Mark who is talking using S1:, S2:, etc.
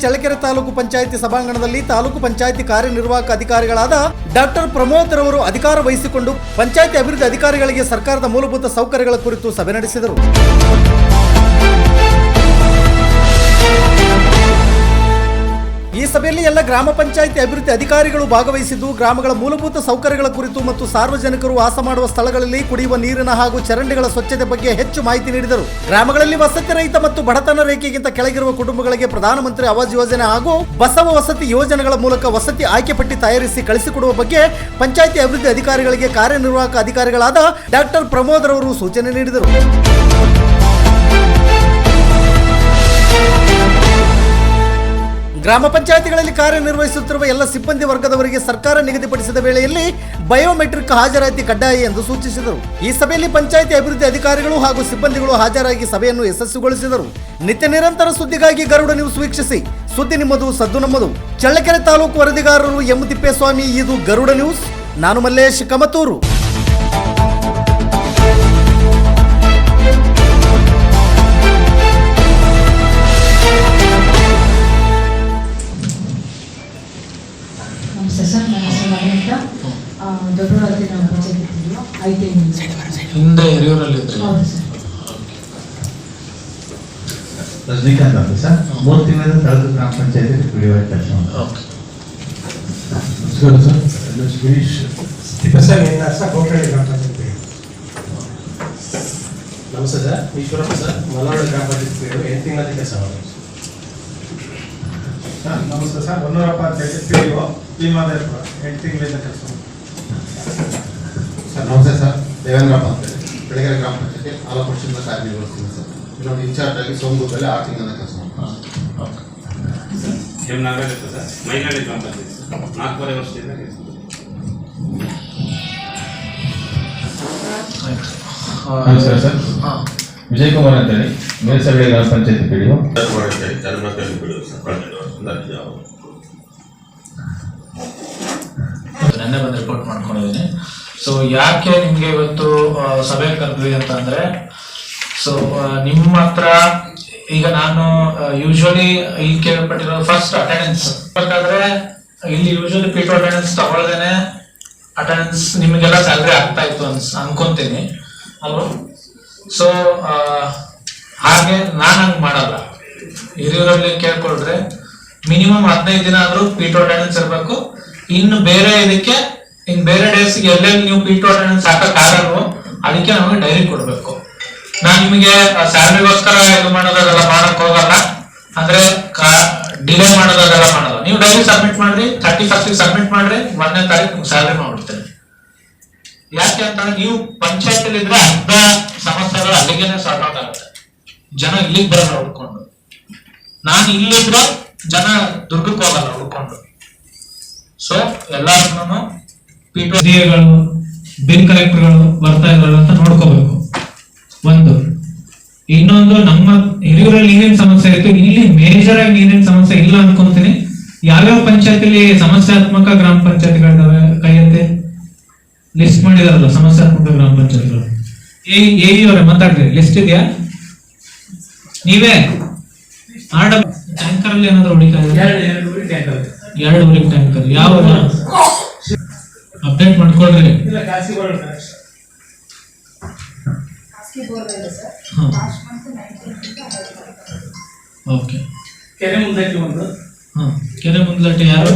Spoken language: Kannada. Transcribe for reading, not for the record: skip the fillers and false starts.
S1: ಚಳ್ಳಕೆರೆ ತಾಲೂಕು ಪಂಚಾಯಿತಿ ಸಭಾಂಗಣದಲ್ಲಿ ತಾಲೂಕು ಪಂಚಾಯಿತಿ ಕಾರ್ಯನಿರ್ವಾಹಕ ಅಧಿಕಾರಿಗಳಾದ ಡಾಕ್ಟರ್ ಪ್ರಮೋದ್ ರವರು ಅಧಿಕಾರ ವಹಿಸಿಕೊಂಡು ಪಂಚಾಯಿತಿ ಅಭಿವೃದ್ಧಿ ಅಧಿಕಾರಿಗಳಿಗೆ ಸರ್ಕಾರದ ಮೂಲಭೂತ ಸೌಕರ್ಯಗಳ ಕುರಿತು ಸಭೆ ನಡೆಸಿದರು. ಈ ಸಭೆಯಲ್ಲಿ ಎಲ್ಲ ಗ್ರಾಮ ಪಂಚಾಯಿತಿ ಅಭಿವೃದ್ಧಿ ಅಧಿಕಾರಿಗಳು ಭಾಗವಹಿಸಿದ್ದು ಗ್ರಾಮಗಳ ಮೂಲಭೂತ ಸೌಕರ್ಯಗಳ ಕುರಿತು ಮತ್ತು ಸಾರ್ವಜನಿಕರು ವಾಸ ಮಾಡುವ ಸ್ಥಳಗಳಲ್ಲಿ ಕುಡಿಯುವ ನೀರಿನ ಹಾಗೂ ಚರಂಡಿಗಳ ಸ್ವಚ್ಛತೆ ಬಗ್ಗೆ ಹೆಚ್ಚು ಮಾಹಿತಿ ನೀಡಿದರು. ಗ್ರಾಮಗಳಲ್ಲಿ ವಸತಿ ರಹಿತ ಮತ್ತು ಬಡತನ ರೇಖೆಗಿಂತ ಕೆಳಗಿರುವ ಕುಟುಂಬಗಳಿಗೆ ಪ್ರಧಾನಮಂತ್ರಿ ಆವಾಸ್ ಯೋಜನೆ ಹಾಗೂ ಬಸವ ವಸತಿ ಯೋಜನೆಗಳ ಮೂಲಕ ವಸತಿ ಆಯ್ಕೆ ಪಟ್ಟಿ ತಯಾರಿಸಿ ಕಳಿಸಿಕೊಡುವ ಬಗ್ಗೆ ಪಂಚಾಯಿತಿ ಅಭಿವೃದ್ಧಿ ಅಧಿಕಾರಿಗಳಿಗೆ ಕಾರ್ಯನಿರ್ವಾಹಕ ಅಧಿಕಾರಿಗಳಾದ ಡಾಕ್ಟರ್ ಪ್ರಮೋದ್ ರವರು ಸೂಚನೆ ನೀಡಿದರು. ಗ್ರಾಮ ಪಂಚಾಯಿತಿಗಳಲ್ಲಿ ಕಾರ್ಯನಿರ್ವಹಿಸುತ್ತಿರುವ ಎಲ್ಲ ಸಿಬ್ಬಂದಿ ವರ್ಗದವರಿಗೆ ಸರ್ಕಾರ ನಿಗದಿಪಡಿಸಿದ ವೇಳೆಯಲ್ಲಿ ಬಯೋಮೆಟ್ರಿಕ್ ಹಾಜರಾತಿ ಕಡ್ಡಾಯ ಎಂದು ಸೂಚಿಸಿದರು. ಈ ಸಭೆಯಲ್ಲಿ ಪಂಚಾಯಿತಿ ಅಭಿವೃದ್ಧಿ ಅಧಿಕಾರಿಗಳು ಹಾಗೂ ಸಿಬ್ಬಂದಿಗಳು ಹಾಜರಾಗಿ ಸಭೆಯನ್ನು ಯಶಸ್ವಿಗೊಳಿಸಿದರು. ನಿತ್ಯ ನಿರಂತರ ಸುದ್ದಿಗಾಗಿ ಗರುಡ ನ್ಯೂಸ್ ವೀಕ್ಷಿಸಿ. ಸುದ್ದಿ ನಿಮ್ಮದು, ಸದ್ದು ನಮ್ಮದು. ಚಳ್ಳಕೆರೆ ತಾಲೂಕು ವರದಿಗಾರರು ಎಂ ತಿಪ್ಪೇಸ್ವಾಮಿ. ಇದು ಗರುಡ ನ್ಯೂಸ್. ನಾನು ಮಲ್ಲೇಶ್ ಕಮತೂರು.
S2: ಹಿಂದೆ ಹಿರಿಯೂರಲ್ಲಿ
S3: ರಜನಿಕಾಂತ್ ಅಂತ ಸರ್ 3 ತಿಂಗಳಿಂದ ತಾಲೂಕು ಗ್ರಾಮ ಪಂಚಾಯತಿ ಕುಡಿಯುವ ಕೆಲಸ.
S4: ನಮಸ್ತೆ ಸರ್, ಈಶ್ವರಪ್ಪ ಸರ್, ಮಲನಾಡು ಗ್ರಾಮ ಪಂಚಾಯತಿ 8 ತಿಂಗಳ ಕೆಲಸ ಮಾಡಿ
S5: ಸರ್. ನಮಸ್ತೆ ಸರ್, ಹೊನ್ನೂರಪ್ಪ ಅಂತ ಹೇಳಿ PO ಭೀಮಾದೇವಪುರ 8 ತಿಂಗಳಿಂದ ಕೆಲಸ ಮಾಡಿ
S6: ಸರ್. ನಮಸ್ತೆ ಸರ್, ದೇವೇಂದ್ರಪ್ಪ ಅಂತ ಹೇಳಿ ಬೆಳಗೆರೆ ಗ್ರಾಮ ಪಂಚಾಯತಿ ಆಲೂರು ವರ್ಷದಿಂದ ಕಾರ್ಯನಿರ್ವಹಿಸ್ತೀನಿ ಸರ್. ಇನ್ನೊಂದು ಇನ್ಚಾರ್ಜ್ ಆಗಿ ಸೋಮಗುಪ್ಪಲ್ಲಿ 6 ತಿಂಗಳ ಕೆಲಸ ಮಾಡಿ.
S7: ಎಂ ನಾಗರಾಜ್ ಸರ್, ಮೈನಾಡಿ ಗ್ರಾಮ ಪಂಚಾಯತಿ 4.5 ವರ್ಷದಿಂದ ಕೆಲಸ
S3: ನಮಸ್ಕಾರ ಸರ್. ವಿಜಯ್ ಕುಮಾರ್ ಅಂತ ಹೇಳಿ ಮೇಲ್ಸಳ್ಳಿ ಗ್ರಾಮ ಪಂಚಾಯತಿ PO.
S2: ನೆನ್ನೆ ಬಂದು ರಿಪೋರ್ಟ್ ಮಾಡ್ಕೊಂಡಿದ್ದೀನಿ. ಸೊ ಯಾಕೆ ನಿಮ್ಗೆ ಇವತ್ತು ಸಭೆ ಕರೆದ್ವಿ ಅಂತ ಅಂದ್ರೆ, ಸೊ ನಿಮ್ಮ ಹತ್ರ ಈಗ ನಾನು ಯೂಶುವಲಿ ಇಲ್ಲಿ ಕೇಳ್ಪಟ್ಟಿರೋ ಫಸ್ಟ್ ಅಟೆಂಡೆನ್ಸ್ ಬೇಕಾದ್ರೆ ಇಲ್ಲಿ ಯೂಶುವಲಿ P2 ಅಟೆಂಡೆನ್ಸ್ ತಗೊಳ್ದೇನೆ ಅಟೆಂಡೆನ್ಸ್ ನಿಮಗೆಲ್ಲ ಸ್ಯಾಲ್ರಿ ಆಗ್ತಾ ಇತ್ತು ಅನ್ಕೊಂತೀನಿ ಅಲ್ವಾ? ಸೊ ಹಾಗೆ ನಾನು ಹಂಗೆ ಮಾಡಲ್ಲ. ಹಿರಿಯೂರಲ್ಲಿ ಕೇಳ್ಕೊಳ್ರೆ ಮಿನಿಮಮ್ 15 ದಿನ ಆದ್ರೂ P2 ಅಟೆಂಡೆನ್ಸ್ ಇರಬೇಕು. ಇನ್ನು ಬೇರೆ ಇದಕ್ಕೆ ಬೇರೆ ಡೇಸ್ಗೆ ಎಲ್ಲೆಲ್ಲಿ ನೀವು P2 ಅಟೆಂಡೆನ್ಸ್ ಹಾಕಕ್ಕಾಗಲ್ವೋ ಅದಕ್ಕೆ ನಮಗೆ ಡೈರಿ ಕೊಡ್ಬೇಕು. ನಾನು ನಿಮಗೆ ಸ್ಯಾಲ್ರಿಗೋಸ್ಕರ ಇದು ಮಾಡೋದೆಲ್ಲ ಮಾಡಕ್ ಹೋಗಲ್ಲ, ಅಂದ್ರೆ ಡಿಲೇ ಮಾಡೋದೆಲ್ಲ ಮಾಡಲ್ಲ. ನೀವು ಡೈರಿ ಸಬ್ಮಿಟ್ ಮಾಡ್ರಿ, 31st ಸಬ್ಮಿಟ್ ಮಾಡ್ರಿ, 1ನೇ ತಾರೀಕು ಸ್ಯಾಲ್ರಿ ಮಾಡ್ಬಿಡ್ತೇನೆ. ಯಾಕೆ ಅಂತಂದ್ರೆ ನೀವು ಪಂಚಾಯತ್ ಇದ್ರೆ ಅರ್ಧ ಸಮಸ್ಯೆಗಳು ಅಲ್ಲಿಗೆನೆ ಸಾರ್ಟ್ ಔಟ್ ಆಗುತ್ತೆ. ಜನ ಇಲ್ಲಿಗೆ ಬರಲ್ಲ ಹುಡ್ಕೊಂಡು. ನಾನು ಇಲ್ಲಿದ್ರೆ ಜನ ದುರ್ಗಕ್ಕೆ ಹೋಗಲ್ಲ ಹುಡ್ಕೊಂಡು. ಸೊ ಎಲ್ಲಾರು P2 ಬಿಲ್ ಕಲೆಕ್ಟರ್ಗಳು ಬರ್ತಾ ಇದ್ದಾರೆ ಅಂತ ನೋಡ್ಕೋಬೇಕು. ಒಂದು ಇನ್ನೊಂದು, ನಮ್ಮ ಹಿರಿಯೂರಲ್ಲಿ ಏನೇನು ಸಮಸ್ಯೆ ಇತ್ತು, ಇಲ್ಲಿ ಮೇಜರ್ ಆಗಿ ಏನೇನು ಸಮಸ್ಯೆ ಇಲ್ಲ ಅನ್ಕೊಂತೀನಿ. ಯಾವ್ಯಾವ ಪಂಚಾಯತಿಲಿ ಸಮಸ್ಯಾತ್ಮಕ ಗ್ರಾಮ ಪಂಚಾಯತಿಗಳಿದಾವೆ ಕೈ ಎತ್ತಿ ಲಿಸ್ಟ್ ಮಾಡಿದಾರಲ್ಲ ಸಮಸ್ಯಾತ್ಮಕ ಗ್ರಾಮ ಪಂಚಾಯತಿಗಳು. ಅವರೇ ಮಾತಾಡ್ರಿ, ಲಿಸ್ಟ್ ಇದೆಯಾ? ನೀವೇ ಟ್ಯಾಂಕರ್ ಅಲ್ಲಿ ಏನಾದ್ರು ಹುಡುಕಾ? 2 ಊರಿಗೆ ಟ್ಯಾಂಕರ್ ಯಾವ ಅಪ್ಡೇಟ್ ಮಾಡ್ಕೊಳ್ರಿ. ಓಕೆ, ಕೆರೆ ಮುಂದಟ್ಟಿ ಯಾರು?